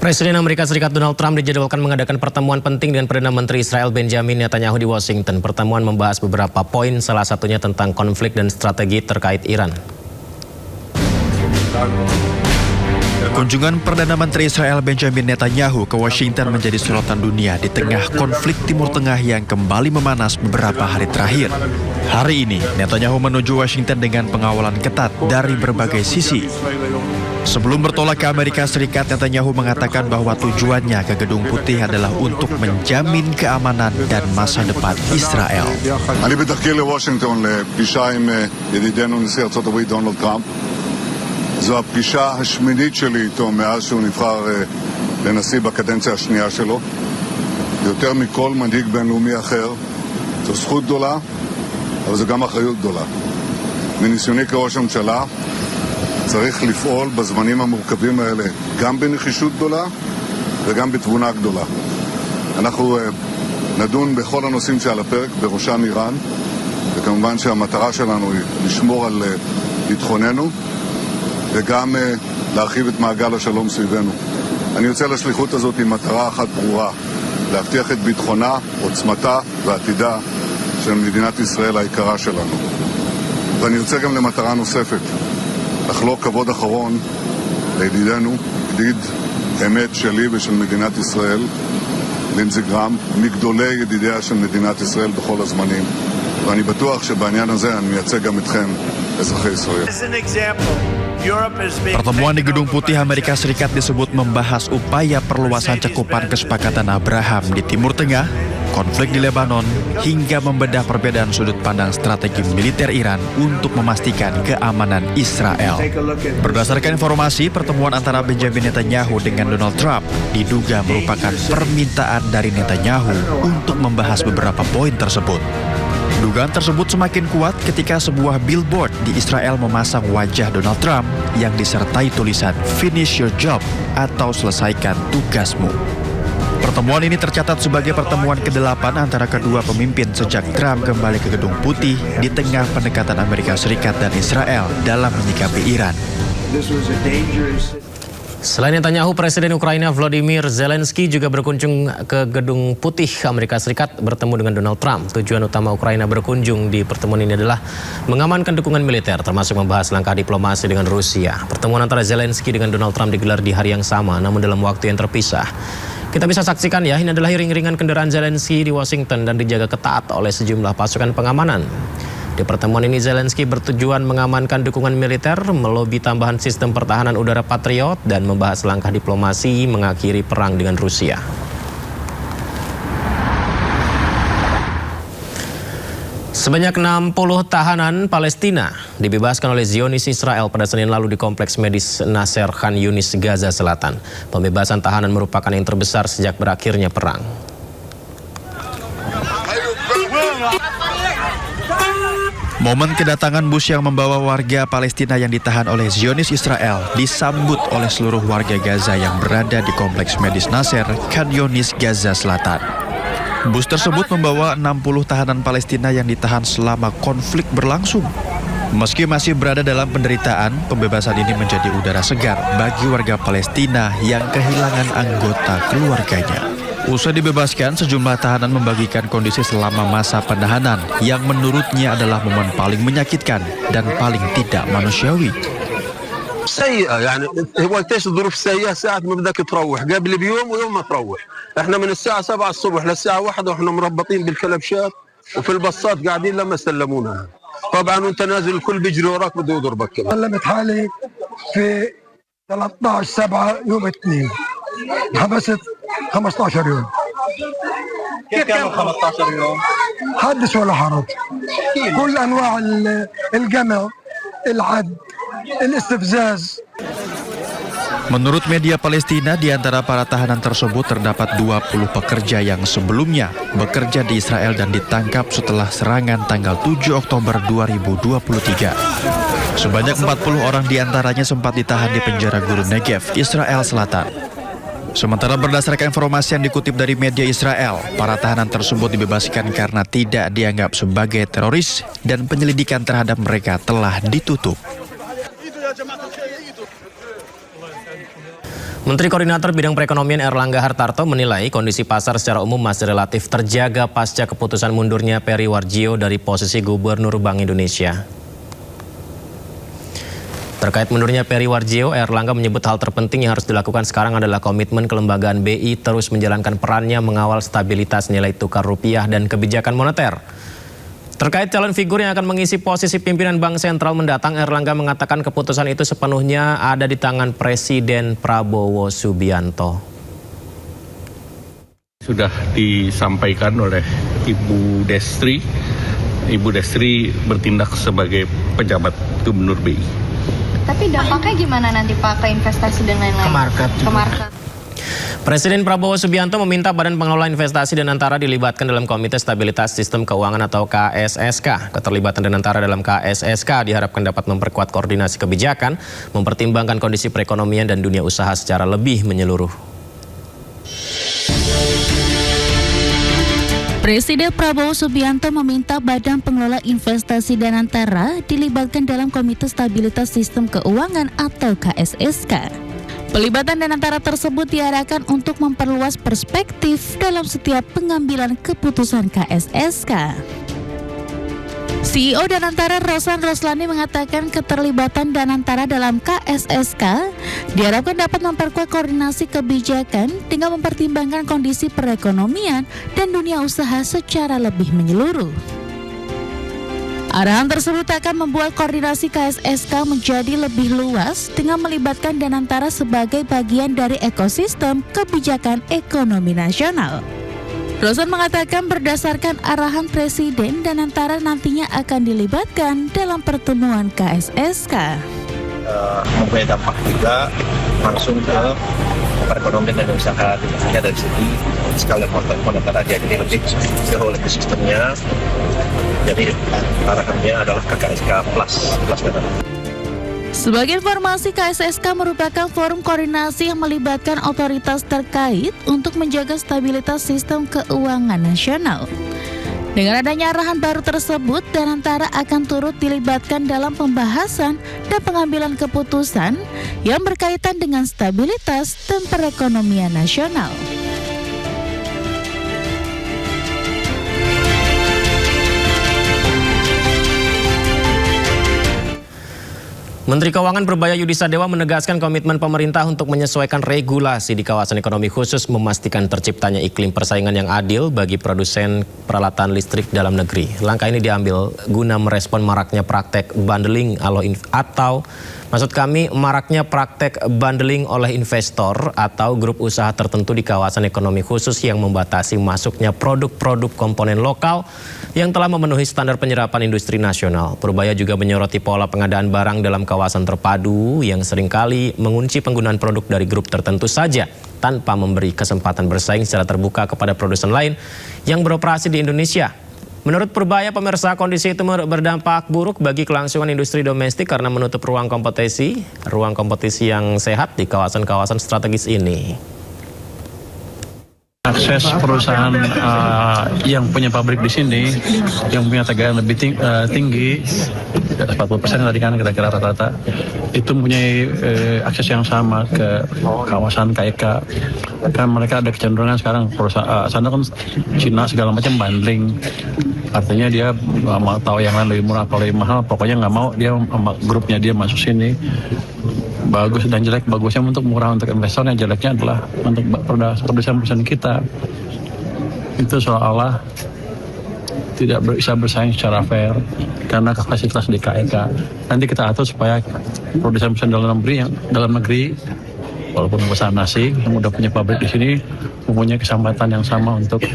Presiden Amerika Serikat Donald Trump dijadwalkan mengadakan pertemuan penting dengan Perdana Menteri Israel Benjamin Netanyahu di Washington. Pertemuan membahas beberapa poin, salah satunya tentang konflik dan strategi terkait Iran. Kunjungan Perdana Menteri Israel Benjamin Netanyahu ke Washington menjadi sorotan dunia di tengah konflik Timur Tengah yang kembali memanas beberapa hari terakhir. Hari ini, Netanyahu menuju Washington dengan pengawalan ketat dari berbagai sisi. Sebelum bertolak ke Amerika Serikat, Netanyahu mengatakan bahwa tujuannya ke Gedung Putih adalah untuk menjamin keamanan dan masa depan Israel. אני בדרכי לוושינגטון לפגישה עם ידידנו נשיא ארצות הברית דונלד טראמפ. זו הפגישה השמינית שלי איתו מאז שהוא נבחר לנשיא בקדנציה השנייה שלו. יותר מכל מנהיג בינלאומי אחר. זו זכות גדולה, אבל זו גם אחריות גדולה. מניסיוני כראש הממשלה, צריך לפעול בזמנים המורכבים האלה גם בנחישות גדולה וגם בתבונה גדולה. אנחנו נדון בכל הנושאים שעל הפרק, בראשם איראן, וכמובן שהמטרה שלנו היא לשמור על ביטחוננו וגם להרחיב את מעגל השלום סביבנו. אני יוצא לשליחות הזאת עם מטרה אחת ברורה, להבטיח את ביטחונה, עוצמתה ועתידה של מדינת ישראל היקרה שלנו. ואני יוצא גם למטרה נוספת, לחלוק כבוד אחרון לידידנו, ידיד אמת שלי ושל מדינת ישראל, לינזי גרם, מגדולי ידידיה של מדינת ישראל בכל הזמנים. ואני בטוח שבעניין הזה אני מייצג גם אתכם, אזרחי ישראל. Pertemuan di Gedung Putih Amerika Serikat disebut membahas upaya perluasan cakupan kesepakatan Abraham di Timur Tengah, konflik di Lebanon, hingga membedah perbedaan sudut pandang strategi militer Iran untuk memastikan keamanan Israel. Berdasarkan informasi, pertemuan antara Benjamin Netanyahu dengan Donald Trump diduga merupakan permintaan dari Netanyahu untuk membahas beberapa poin tersebut. Dugaan tersebut semakin kuat ketika sebuah billboard di Israel memasang wajah Donald Trump yang disertai tulisan "Finish your job" atau "Selesaikan tugasmu". Pertemuan ini tercatat sebagai pertemuan ke-8 antara kedua pemimpin sejak Trump kembali ke Gedung Putih di tengah pendekatan Amerika Serikat dan Israel dalam menyikapi Iran. Selain Netanyahu, Presiden Ukraina Volodymyr Zelensky juga berkunjung ke Gedung Putih Amerika Serikat bertemu dengan Donald Trump. Tujuan utama Ukraina berkunjung di pertemuan ini adalah mengamankan dukungan militer, termasuk membahas langkah diplomasi dengan Rusia. Pertemuan antara Zelensky dengan Donald Trump digelar di hari yang sama, namun dalam waktu yang terpisah. Kita bisa saksikan ya, ini adalah iring-iringan kendaraan Zelensky di Washington dan dijaga ketat oleh sejumlah pasukan pengamanan. Di pertemuan ini Zelensky bertujuan mengamankan dukungan militer, melobi tambahan sistem pertahanan udara Patriot, dan membahas langkah diplomasi mengakhiri perang dengan Rusia. Sebanyak 60 tahanan Palestina dibebaskan oleh Zionis Israel pada Senin lalu di kompleks medis Nasser Khan Yunis, Gaza Selatan. Pembebasan tahanan merupakan yang terbesar sejak berakhirnya perang. Momen kedatangan bus yang membawa warga Palestina yang ditahan oleh Zionis Israel disambut oleh seluruh warga Gaza yang berada di kompleks medis Nasser Khan Yunis, Gaza Selatan. Bus tersebut membawa 60 tahanan Palestina yang ditahan selama konflik berlangsung. Meski masih berada dalam penderitaan, pembebasan ini menjadi udara segar bagi warga Palestina yang kehilangan anggota keluarganya. Usai dibebaskan, sejumlah tahanan membagikan kondisi selama masa penahanan yang menurutnya adalah momen paling menyakitkan dan paling tidak manusiawi. سيئة يعني هو ايش الظروف السيئة ساعة ما بدك تروح قبل بيوم ويوم ما تروح احنا من الساعة 7 الصبح للساعة 1 واحنا مربطين بالكلبشات وفي البصات قاعدين لما سلمونا طبعا وانت نازل الكل بيجري وراك بده يضربك كمان. سلمت حالي في 13/7 يوم اثنين حبست 15 يوم. كيف كانوا 15 يوم؟ حدث ولا حرج. كل انواع القمع، العد، الاستفزاز. Menurut media Palestina, di antara para tahanan tersebut terdapat 20 pekerja yang sebelumnya bekerja di Israel dan ditangkap setelah serangan tanggal 7 Oktober 2023. Sebanyak 40 orang di antaranya sempat ditahan di penjara Gurun Negev, Israel Selatan. Sementara berdasarkan informasi yang dikutip dari media Israel, para tahanan tersebut dibebaskan karena tidak dianggap sebagai teroris dan penyelidikan terhadap mereka telah ditutup. Menteri Koordinator Bidang Perekonomian Erlangga Hartarto menilai kondisi pasar secara umum masih relatif terjaga pasca keputusan mundurnya Peri Warjio dari posisi Gubernur Bank Indonesia. Terkait mundurnya Peri Warjio, Erlangga menyebut hal terpenting yang harus dilakukan sekarang adalah komitmen kelembagaan BI terus menjalankan perannya mengawal stabilitas nilai tukar rupiah dan kebijakan moneter. Terkait calon figur yang akan mengisi posisi pimpinan Bank Sentral mendatang, Erlangga mengatakan keputusan itu sepenuhnya ada di tangan Presiden Prabowo Subianto. Sudah disampaikan oleh Ibu Destri. Ibu Destri bertindak sebagai pejabat Gubernur BI. Tapi dampaknya gimana nanti Pak ke investasi dan lain-lain? Ke market. Presiden Prabowo Subianto meminta Badan Pengelola Investasi Danantara dilibatkan dalam Komite Stabilitas Sistem Keuangan atau KSSK. Keterlibatan Danantara dalam KSSK diharapkan dapat memperkuat koordinasi kebijakan, mempertimbangkan kondisi perekonomian dan dunia usaha secara lebih menyeluruh. Presiden Prabowo Subianto meminta Badan Pengelola Investasi Danantara dilibatkan dalam Komite Stabilitas Sistem Keuangan atau KSSK. Pelibatan Danantara tersebut diarahkan untuk memperluas perspektif dalam setiap pengambilan keputusan KSSK. CEO Danantara Rosan Roslani mengatakan keterlibatan Danantara dalam KSSK diharapkan dapat memperkuat koordinasi kebijakan dengan mempertimbangkan kondisi perekonomian dan dunia usaha secara lebih menyeluruh. Arahan tersebut akan membuat koordinasi KSSK menjadi lebih luas dengan melibatkan Danantara sebagai bagian dari ekosistem kebijakan ekonomi nasional. Rosan mengatakan berdasarkan arahan Presiden, Danantara nantinya akan dilibatkan dalam pertemuan KSSK. Mempunyai dampak juga langsung ke perekonomian dan usaha, tentunya dari segi skala moneter aja, jadi lebih ke whole ekosistemnya. Jadi arahannya adalah ke KSK plus dana. Sebagai informasi, KSSK merupakan forum koordinasi yang melibatkan otoritas terkait untuk menjaga stabilitas sistem keuangan nasional. Dengan adanya arahan baru tersebut, Danantara akan turut dilibatkan dalam pembahasan dan pengambilan keputusan yang berkaitan dengan stabilitas dan perekonomian nasional. Menteri Keuangan Purbaya Yudi Sadewa menegaskan komitmen pemerintah untuk menyesuaikan regulasi di kawasan ekonomi khusus, memastikan terciptanya iklim persaingan yang adil bagi produsen peralatan listrik dalam negeri. Langkah ini diambil guna merespon maraknya praktek bundling maraknya praktek bundling oleh investor atau grup usaha tertentu di kawasan ekonomi khusus yang membatasi masuknya produk-produk komponen lokal yang telah memenuhi standar penyerapan industri nasional. Purbaya juga menyoroti pola pengadaan barang dalam kawasan terpadu yang seringkali mengunci penggunaan produk dari grup tertentu saja tanpa memberi kesempatan bersaing secara terbuka kepada produsen lain yang beroperasi di Indonesia. Menurut Purbaya, pemirsa, kondisi itu berdampak buruk bagi kelangsungan industri domestik karena menutup ruang kompetisi yang sehat di kawasan-kawasan strategis ini. Akses perusahaan yang punya pabrik di sini, yang punya tegangan lebih tinggi, 40% tadi kan kira-kira rata-rata, itu mempunyai akses yang sama ke kawasan KIK. Kan mereka ada kecenderungan sekarang perusahaan sana kan Cina segala macam bundling, artinya dia nggak mau tahu yang lain lebih murah atau lebih mahal, pokoknya nggak mau dia grupnya dia masuk sini. Bagus dan jelek, bagusnya untuk murah untuk investor, yang jeleknya adalah untuk produsen kita. Itu seolah-olah tidak bisa bersaing secara fair karena kapasitas di KIK. Nanti kita atur supaya produsen dalam negeri walaupun perusahaan nasi yang udah punya pabrik di sini mempunyai kesempatan yang sama untuk